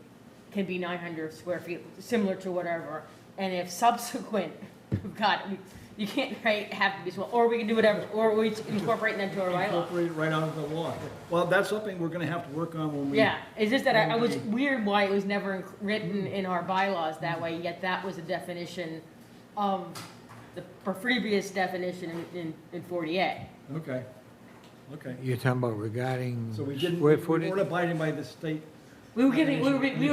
can be 900 square feet, similar to whatever, and if subsequent, God, you can't, right, have to be small, or we can do whatever, or we incorporate it into our bylaw.
Incorporate it right out of the law. Well, that's something we're going to have to work on when we.
Yeah, it's just that I was weird why it was never written in our bylaws that way, yet that was a definition of the previous definition in 40A.
Okay, okay.
you're talking about regarding
So we didn't,
square
we
footage?
weren't abiding by the state,
We were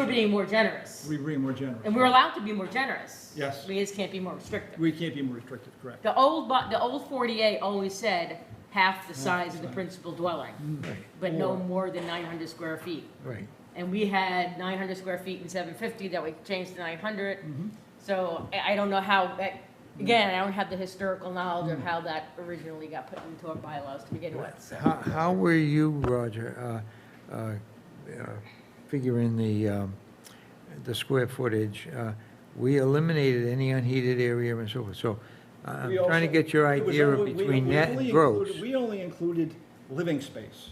being more generous,
we bring more generous.
and we're allowed to be more generous.
Yes.
We just can't be more restrictive.
We can't be more restricted, correct.
The old 40A always said half the size of the principal dwelling,
Right,
but no more than 900 square feet.
right.
And we had 900 square feet and 750 that we changed to 900.
Mhm.
So I don't know how, again, I don't have the historical knowledge of how that originally got put into our bylaws to begin with. So.
How were you, Roger, figuring the square footage? We eliminated any unheated area and so forth, so I'm
We
trying to
also-
get your
it was
idea
only- we-
between
we
net
only
and gross.
included- We only included living space,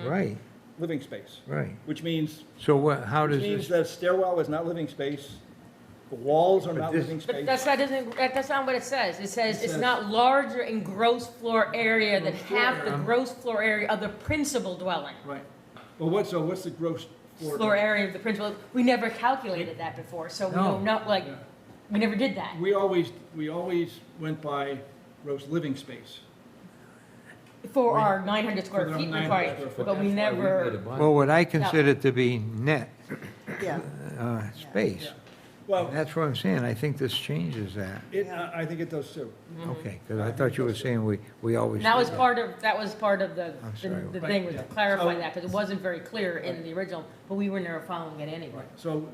Right,
living space,
right.
which means,
So what, how does
which means
this,
that stairwell is not living space, the walls are
But
not
this-
living
But
space.
that's not what it says. It says
It
it's
says-
not larger in gross floor area than
Gross floor
half the
area.
gross floor area of the principal dwelling.
Right. Well, what's the gross floor?
Floor area of the principal, we never calculated that before, so we
No.
don't know, like,
Yeah.
we never did that.
We always went by gross living space.
For our 900
For
square
the
feet
900
required,
square foot.
but we never,
well, what I consider to be net
Yeah.
space.
Well,
That's what I'm saying, I think this changes that.
I think it does too.
Okay, because I thought you were saying we always.
that was
did
part of the,
I'm sorry.
the
Right,
thing was
yeah.
to clarify
So-
that, because it wasn't very clear in the original, but we were never following it anyway.
So,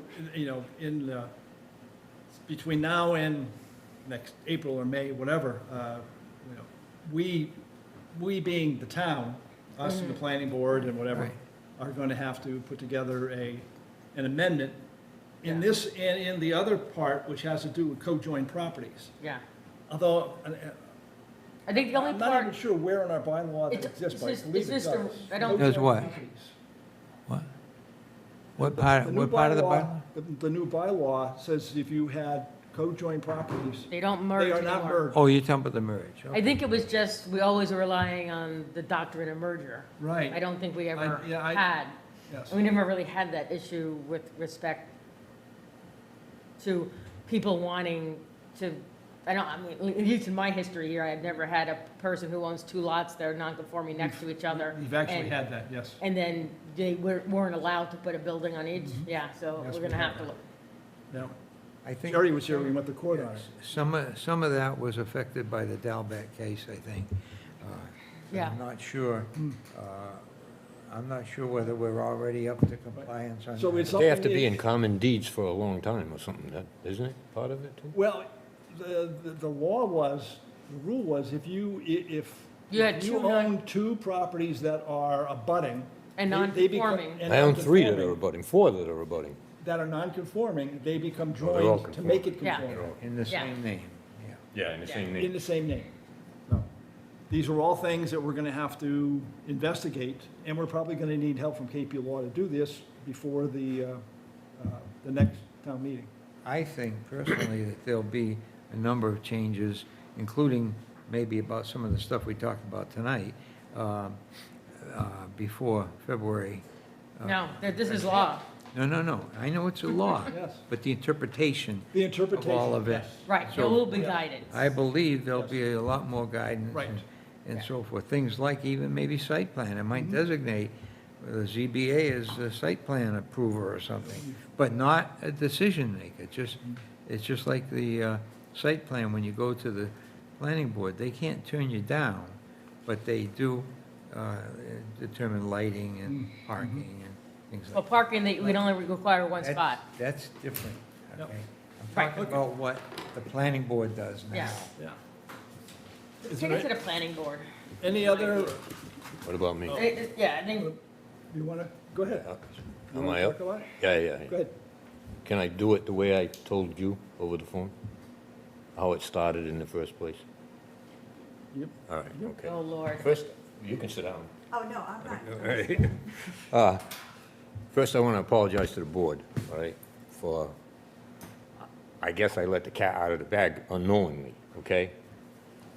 between now and next April or May, whatever, we being the town, us and the planning board and whatever,
Right.
are going to have to put together an amendment in
Yeah.
this and in the other part, which has to do with co-joined properties.
Yeah.
Although,
I think the only
I'm not even
part,
sure where in our bylaw that
It's-
exists,
it's
but I
just-
believe
it's
it
just a-
does.
I don't-
Does what?
Companies.
What
The
part,
new
what part of the bylaw?
The new bylaw says if you had co-joined properties,
they don't merge
they are
anymore.
not merged.
Oh, you're talking about the merge.
I think it was just, we always were relying on the doctrine of merger.
Right.
I don't think we ever
yeah, I-
had,
Yes.
we never really had that issue with respect to people wanting to, I mean, at least in my history here, I had never had a person who owns two lots that are non-conforming next to each other.
You've actually
and-
had that, yes.
And then they weren't allowed to put a building on each, yeah, so
Yes,
we're
we
gonna
have
have to look.
Now,
I think
Jerry was here, we went to court on it.
some of that was affected by the Dalbeck case, I think.
Yeah.
I'm not sure, I'm not sure whether we're already up to compliance on that.
So it's
They have to
something
be in
if-
common deeds for a long time or something, that, isn't it part of it too?
Well, the law was, the rule was if you, if
You had
if
two
you
non-
own two properties that are abutting.
And
they become-
non-conforming.
and
I own 3 that are
non-conforming,
abutting, 4 that are abutting.
That are non-conforming, they become
Oh, they're all
joined to make it
Yeah.
conform.
In the
Yeah.
same name, yeah.
Yeah, in the same
In the same name. No. These are all things that we're gonna have to investigate, and we're probably gonna need help from KP Law to do this before the next town meeting.
I think personally that there'll be a number of changes, including maybe about some of the stuff we talked about tonight, before February.
No, this is law,
No, I know it's a law,
Yes.
but the interpretation
The
of
interpretation.
all of it.
yes.
right,
So-
there will be guidance.
I believe there'll be a lot more guidance.
Right.
And so forth, things like even maybe site plan, it might designate the ZBA as a site plan approver or something, but not a decision maker, it's just like the site plan, when you go to the planning board, they can't turn you down, but they do determine lighting and parking and things
Well,
like that.
parking, we'd only require one
That's-
spot.
That's different,
Yep.
okay? I'm
Right.
talking about what the planning board does now.
Yeah.
Yeah.
Let's
Is
take
there
it to the planning board.
Any other,
What about me?
Yeah, I think,
you wanna, go ahead. You
Am
wanna
I up?
talk about it?
Yeah.
Go ahead.
Can I do it the way I told you over the phone? How it started in the first place?
Yep.
All right, okay.
oh, Lord.
First, you can sit down.
Oh, no, I'm not.
First, I want to apologize to the board, all right, for, I guess I let the cat out of the bag unknowingly, okay?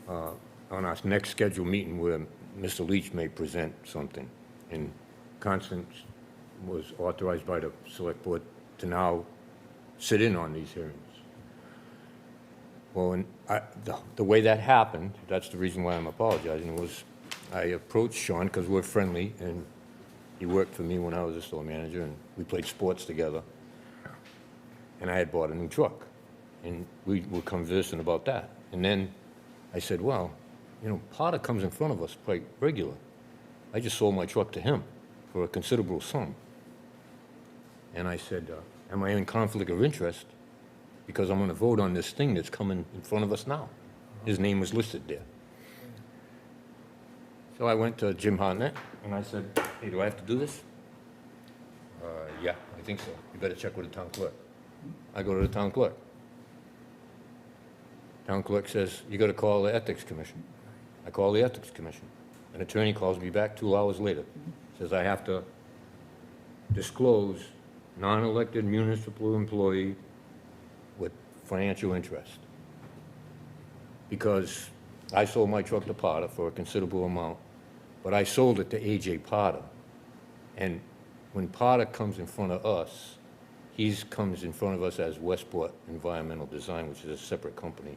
On our next scheduled meeting where Mr. Leach may present something, and Constance was authorized by the select board to now sit in on these hearings. Well, and the way that happened, that's the reason why I'm apologizing, was I approached Sean, because we're friendly, and he worked for me when I was a store manager, and we played sports together. And I had bought a new truck, and we were conversing about that. And then I said, well, you know, Potter comes in front of us quite regular. I just sold my truck to him for a considerable sum. And I said, am I in conflict of interest? Because I'm going to vote on this thing that's coming in front of us now. His name was listed there. So I went to Jim Hartnett, and I said, hey, do I have to do this? Yeah, I think so. You better check with the town clerk. I go to the town clerk. Town clerk says, you got to call the Ethics Commission. I call the Ethics Commission. An attorney calls me back 2 hours later, says I have to disclose non-elected municipal employee with financial interest. Because I sold my truck to Potter for a considerable amount, but I sold it to A.J. Potter. And when Potter comes in front of us, he comes in front of us as Westport Environmental Design, which is a separate company.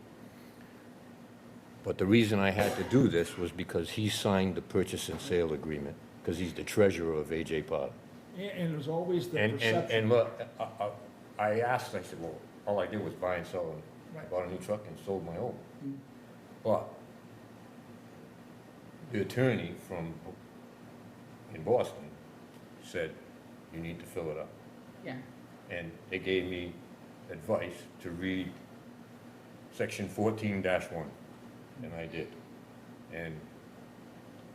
But the reason I had to do this was because he signed the purchase and sale agreement, because he's the treasurer of A.J. Potter.
And there's always the
And
perception.
look, I asked, I said, well, all I did was buy and sell, and I
Right.
bought a new truck and sold my old. But the attorney in Boston said, you need to fill it up.
Yeah.
And they gave me advice to read section 14-1, and I did. And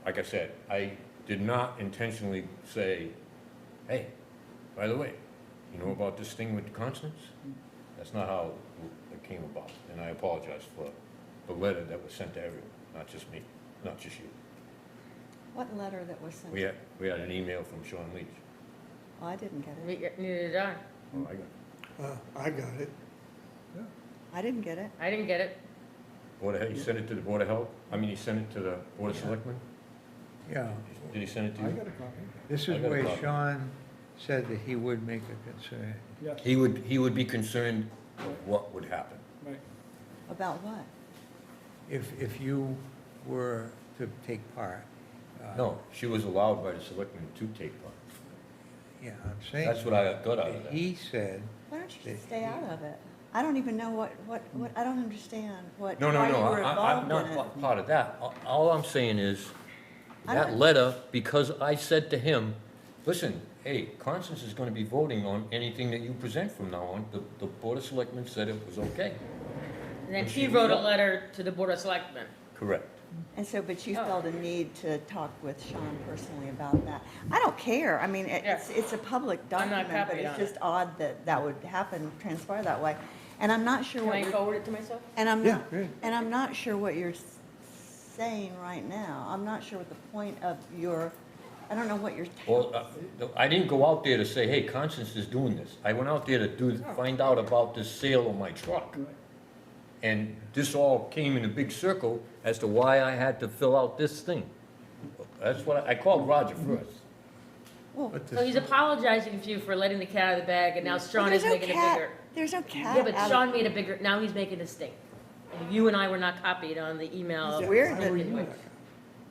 like I said, I did not intentionally say, hey, by the way, you know about this thing with Constance? That's not how it came about, and I apologize for the letter that was sent to everyone, not just me, not just you.
What letter that was sent?
We had an email from Sean Leach.
Oh, I didn't get it.
Neither did I.
Oh, I got it.
I got it.
I didn't get it.
I didn't get it.
Board of Health, he sent it to the Board of Health? I mean, he sent it to the Board of Selectmen?
Yeah,
Did he send it to
I
you?
got a copy.
this
I
is
got a
where
copy.
Sean said that he would make a concern.
Yes,
He would be concerned of what would happen.
right.
About what?
If you were to take part.
No, she was allowed by the Selectmen to take part.
Yeah, I'm saying.
That's what I got out of that.
He said,
Why don't you just stay out of it? I don't even know what, I don't understand what,
No,
why
no,
you
no,
were
I'm
involved
not
in it.
part of that. All I'm saying is,
I
that
don't-
letter, because I said to him, listen, hey, Constance is gonna be voting on anything that you present from now on. The Board of Selectmen said it was okay.
And then
And
he
she
wrote a
was-
letter to the Board of Selectmen.
Correct.
And so, but you
Oh.
felt a need to talk with Sean personally about that. I don't care. I mean, it's a public
I'm not
document, but
copied
it's
on it.
just odd that that would happen, transpire that way. And I'm not sure
Can
what
I
you're,
forward it to myself?
and I'm
Yeah,
not,
good.
and I'm not sure what you're saying right now. I'm not sure what the point of your, I don't know what you're.
Well, I didn't go out there to say, hey, Constance is doing this. I went out there to find out about this sale of my truck. And this all came in a big circle as to why I had to fill out this thing. That's what, I called Roger first.
Well,
but
So he's apologizing to you for letting the cat out of the bag, and now Sean
there's
is
no
making it
cat,
bigger.
there's no cat.
Yeah, but
out of-
Sean made a bigger, now he's making a stink. And you and I were not copied on the email.
It's weird that-
Anyway.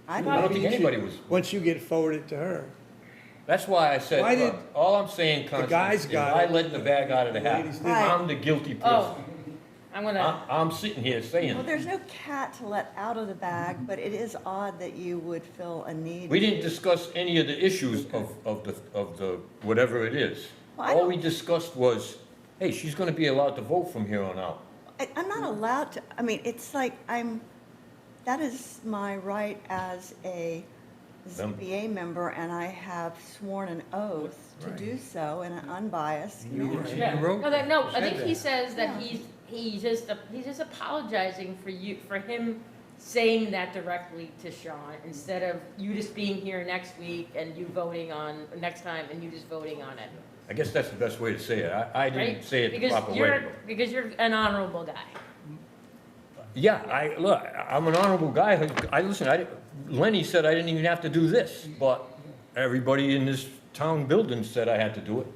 I
I don't
don't,
think anybody was,
Once you get forwarded to her.
that's why I said,
Why did-
look, all I'm saying,
guys
Constance, is
got
I
it,
let the bag out of the
the
hat.
ladies
didn't.
I'm the guilty
Oh,
person.
I'm gonna,
I'm sitting here
well,
saying,
there's no cat to let out of the bag, but it is odd that you would feel a need.
we didn't
to-
discuss any of the issues of the, whatever it is.
Well, I
All
don't-
we discussed was, hey, she's gonna be allowed to vote from here on out.
I'm not allowed to, I mean, it's like that is my right as a
Member.
ZBA member, and I have sworn an oath to
Right.
do so in an unbiased
You-
manner.
yeah.
wrote
No,
that.
no,
You
I
said
think he
that.
says that
Yeah.
he's just apologizing for him saying that directly to Sean, instead of you just being here next week and you voting on, next time, and you just voting on it.
I guess that's the best way to say it. I didn't
Right?
say it the
Because
proper way.
you're, because you're an honorable guy.
Yeah, look, I'm an honorable guy. Listen, Lenny said I didn't even have to do this, but everybody in this town building said I had to do it.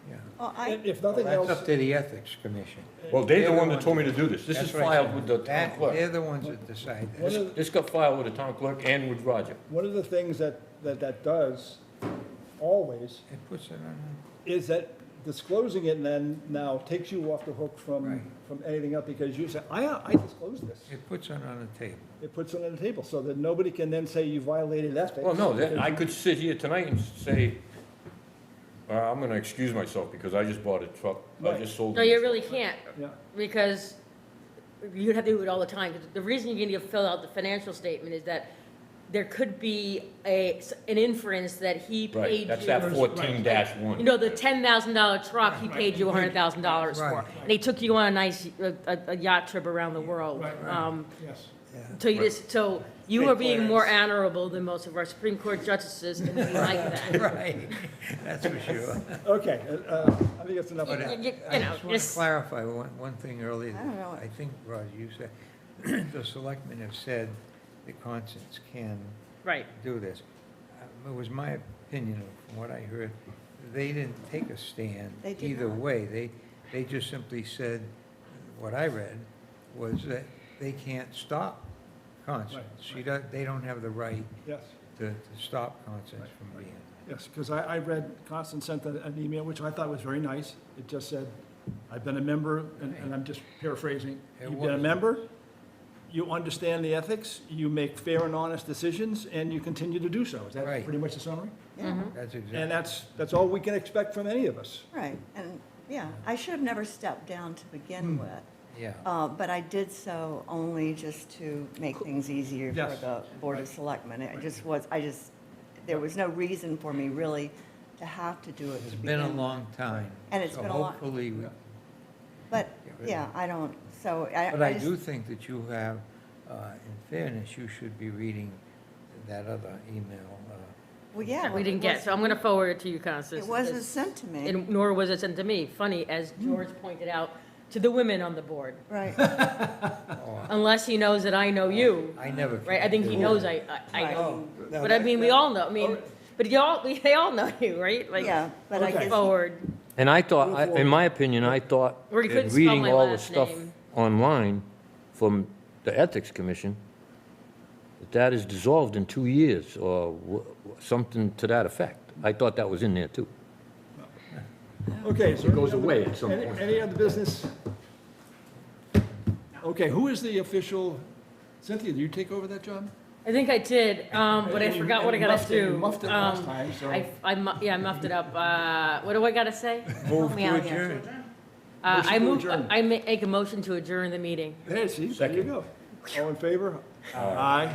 Yeah.
Well,
If nothing
That's
else,
up to the Ethics Commission.
Well, they're the
They're
one
the
that told me to do this. This is
That's right.
filed with the town
They're
clerk.
the ones that decide
One
that.
of
This got filed with the town clerk and with Roger.
one of the things that does always
It puts it on,
is that disclosing it then now takes you off the hook
Right.
from anything else, because you say, I disclosed this.
it puts it on the table.
It puts it on the table, so that nobody can then say you violated ethics.
Well, no,
because
I
you-
could sit here tonight and say, I'm gonna excuse myself because I just bought a truck. I
Right.
just sold
No,
it.
you really can't,
Yeah,
because you have to do it all the time. 'Cause the reason you need to fill out the financial statement is that there could be an inference that he paid
Right,
you.
that's that 14-1.
You know, the $10,000 truck, he paid you $100,000 for.
Right.
And he took you on a nice, a yacht trip around the world.
yes.
So you just, so you are being more honorable than most of our Supreme Court justices, and we like that.
Right, that's for sure.
Okay, I think that's enough of
You-
that.
you-
I
you know,
just want to
just-
clarify one thing earlier.
I don't know.
I think, Roger, you said, the selectmen have said that Constance can
Right.
do this. It was my opinion, from what I heard, they didn't take a stand
They did
either
not.
way. They just simply said, what I read was that they can't stop Constance. They don't have the right
Yes,
to stop Constance from being.
yes, because I read, Constance sent an email, which I thought was very nice. It just said, I've been a member, and I'm just paraphrasing.
It
You've been a
was.
member, you understand the ethics, you make fair and honest decisions, and you continue to do so. Is that
Right.
pretty much the summary?
Yeah,
That's
And
exactly.
that's all we can expect from any of us.
right, and, yeah, I should have never stepped down to begin with.
Yeah.
But I did so only just to make things easier for
Yes.
the Board of Selectmen. There was no reason for me really to have to do it
It's
to
been a
begin with.
long time.
And it's
so
been a long-
hopefully,
But,
Get rid of
yeah, I don't So
But
I
I
just,
do think that you have, in fairness, you should be reading that other email.
well, yeah.
We didn't get, so I'm gonna forward it to you, Constance.
It wasn't
because-
sent to me,
and nor was it sent to me. Funny, as George pointed out, to the women on the board.
right.
Unless he knows that I know you,
I never.
right? I think he knows I
Right.
know.
No,
But I mean, we all know, I
Oh.
mean, but they all know you, right? Like,
Yeah, but I
Okay.
guess,
forward.
And I thought, in my opinion, I thought,
Or he couldn't
in
spell
reading
my
all the
last
stuff
name.
online from the Ethics Commission, that is dissolved in 2 years, or something to that effect. I thought that was in there, too.
Okay, so.
It goes away at some
Any-
point.
Any other business? Okay, who is the official, Cynthia, do you take over that job?
I think I did, but I
And you-
forgot what I
and you
gotta
muffed it- you
do.
muffed it last time, so-
I muffed it up. What do I gotta say?
Move
me
to
out here.
adjourn.
I
Motion to
move,
adjourn.
I make a motion to adjourn the meeting.
Hey, see, there you go. All in favor? Aye.